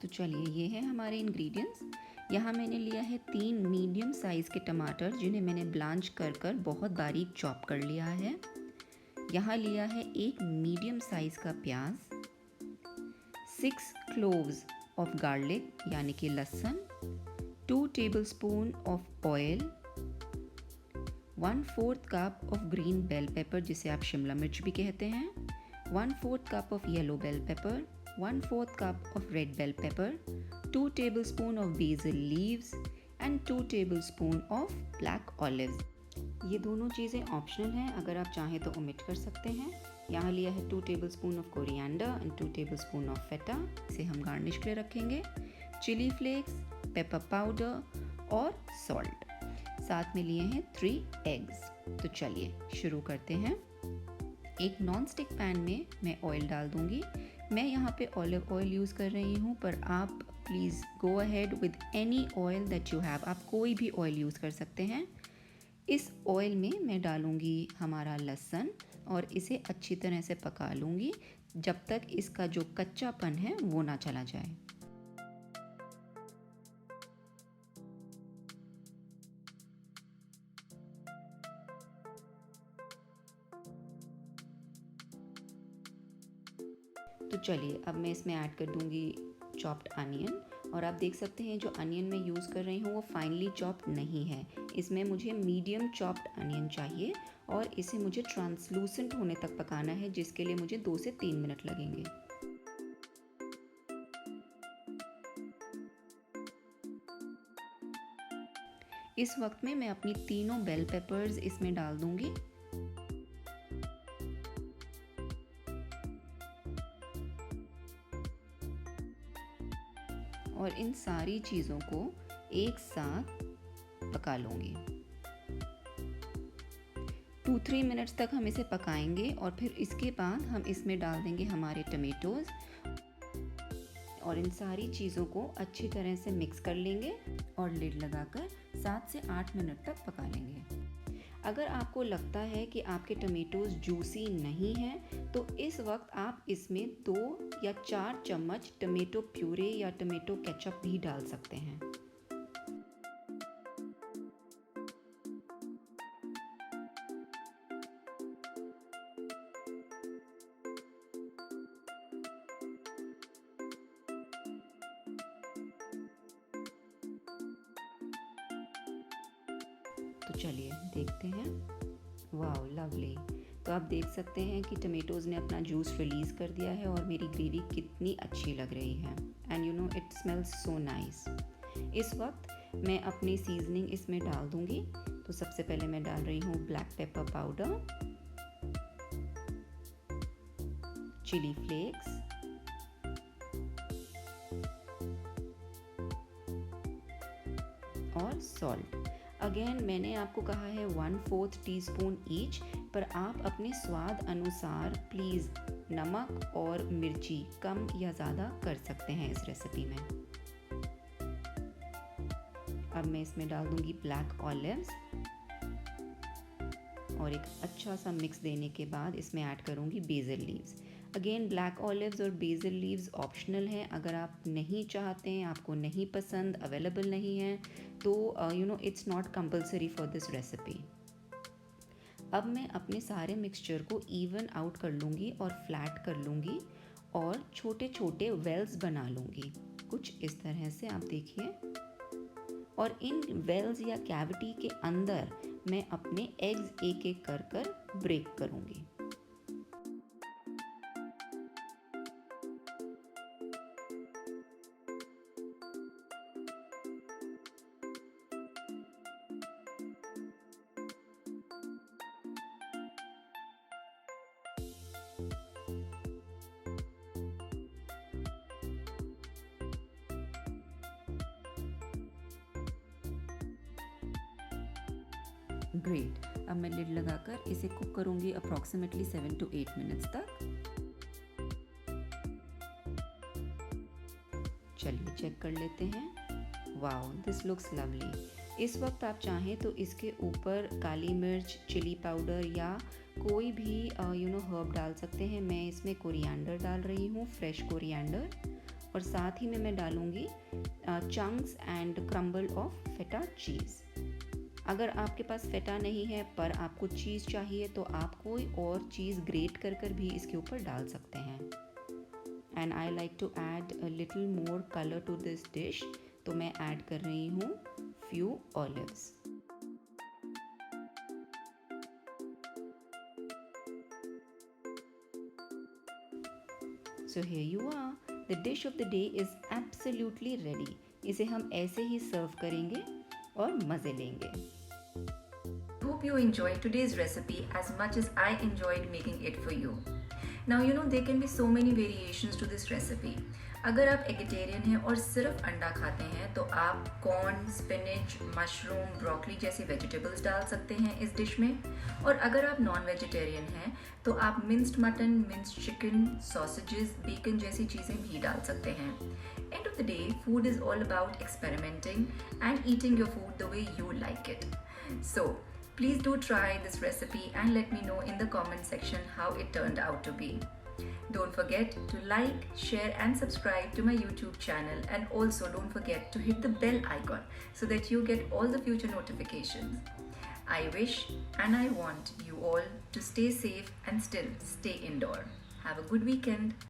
तो चलिए ये है हमारे इंग्रेडिएंट्स। यहाँ मैंने लिया है 3 मीडियम साइज़ के टमाटर जिन्हें मैंने ब्लांच कर बहुत बारीक चॉप कर लिया है। यहाँ लिया है 1 मीडियम साइज़ का प्याज, 6 क्लोव्स ऑफ गार्लिक यानी कि लहसुन, 2 tablespoon of oil, 1/4 cup of green bell pepper जिसे आप शिमला मिर्च भी कहते हैं, 1/4 cup of yellow bell pepper, 1/4 cup of red bell pepper, 2 tablespoon of basil leaves and 2 tablespoon of black olives। ये दोनों चीज़ें ऑप्शनल हैं, अगर आप चाहें तो ओमिट कर सकते हैं। यहाँ लिया है 2 tablespoon of coriander and 2 tablespoon of feta, इसे हम गार्निश के लिए रखेंगे, चिली फ्लेक्स, पेपर पाउडर और सॉल्ट। साथ में लिए हैं 3 एग्स। तो चलिए शुरू करते हैं। एक नॉन स्टिक पैन में मैं ऑयल डाल दूँगी। मैं यहाँ पे ऑलिव ऑयल यूज़ कर रही हूँ, पर आप please go ahead with any oil that you have. आप कोई भी ऑयल यूज़ कर सकते हैं। इस ऑयल में मैं डालूँगी हमारा लहसुन और इसे अच्छी तरह से पका लूँगी जब तक इसका जो कच्चापन है वो ना चला जाए। तो चलिए अब मैं इसमें ऐड कर दूंगी चॉप्ड अनियन, और आप देख सकते हैं जो अनियन मैं यूज़ कर रही हूँ वो फाइनली चॉप्ड नहीं है। इसमें मुझे मीडियम चॉप्ड अनियन चाहिए और इसे मुझे ट्रांसलूसेंट होने तक पकाना है, जिसके लिए मुझे 2 से 3 मिनट लगेंगे। इस वक्त में मैं अपनी तीनों बेल पेपर्स इसमें डाल दूंगी। और इन सारी चीज़ों को एक साथ पका लूँगी। 2-3 मिनट्स तक हम इसे पकाएंगे और फिर इसके बाद हम इसमें डाल देंगे हमारे टमेटोज़ और इन सारी चीज़ों को अच्छी तरह से मिक्स कर लेंगे और लिड लगाकर 7 से 8 मिनट तक पका लेंगे। अगर आपको लगता है कि आपके टमेटोज़ जूसी नहीं हैं, तो इस वक्त आप इसमें 2 या 4 चम्मच टमेटो प्यूरे या टमेटो केचप भी डाल सकते हैं। तो चलिए देखते हैं। Wow lovely. तो आप देख सकते हैं कि टमेटोज़ ने अपना जूस रिलीज़ कर दिया है और मेरी ग्रेवी कितनी अच्छी लग रही है। And you know it smells so nice. इस वक्त मैं अपनी सीजनिंग इसमें डाल दूंगी। तो सबसे पहले मैं डाल रही हूँ black pepper powder, chilli flakes, और सॉल्ट। अगेन मैंने आपको कहा है 1/4 टीस्पून ईच, पर आप अपने स्वाद अनुसार प्लीज़ नमक और मिर्ची कम या ज़्यादा कर सकते हैं इस रेसिपी में। अब मैं इसमें डाल दूंगी ब्लैक ऑलिव्स और एक अच्छा सा मिक्स देने के बाद इसमें ऐड करूंगी BECIL leaves. Again black olives और बेसिल लीव्स ऑप्शनल हैं, अगर आप नहीं चाहते हैं, आपको नहीं पसंद, अवेलेबल नहीं है, तो you know it's not compulsory for this recipe. अब मैं अपने सारे मिक्सचर को इवन आउट कर लूँगी और फ्लैट कर लूँगी और छोटे छोटे वेल्स बना लूँगी, कुछ इस तरह से आप देखिए। और इन वेल्स या कैविटी के अंदर मैं अपने एग्स एक एक कर ब्रेक करूँगी। ग्रेट। अब मैं लिड लगाकर इसे कुक करूंगी अप्रॉक्सीमेटली 7 to 8 मिनट्स तक। चलिए चेक कर लेते हैं। Wow this looks lovely. इस वक्त आप चाहें तो इसके ऊपर काली मिर्च, चिली पाउडर या कोई भी हर्ब डाल सकते हैं। मैं इसमें कोरिएंडर डाल रही हूँ, फ्रेश कोरिएंडर, और साथ ही में मैं डालूँगी चंक्स एंड क्रम्बल ऑफ फेटा चीज़। अगर आपके पास फेटा नहीं है पर आपको चीज़ चाहिए तो आप कोई और चीज़ ग्रेट कर कर भी इसके ऊपर डाल सकते हैं। And I like to add a little more colour to this dish, तो मैं ऐड कर रही हूँ few olives. So here you are, the dish of the day is absolutely ready. इसे हम ऐसे ही सर्व करेंगे और मज़े लेंगे। Hope you enjoyed today's recipe as much as I enjoyed making it for you. Now you know there can be so many variations to this recipe. अगर आप eggetarian हैं और सिर्फ अंडा खाते हैं तो आप कॉर्न, स्पिनच, मशरूम, ब्रोकली जैसी वेजिटेबल्स डाल सकते हैं इस डिश में। और अगर आप नॉन वेजिटेरियन हैं तो आप minced mutton, minced chicken, sausages, bacon जैसी चीज़ें भी डाल सकते हैं। End of the day, food is all about experimenting and eating your food the way you like it. So please do try this recipe and let me know in the comment section how it turned out to be. Don't forget to like, share and subscribe to my YouTube channel, and also don't forget to hit the bell icon so that you get all the future notifications. I wish and I want you all to stay safe and still stay indoor. Have a good weekend.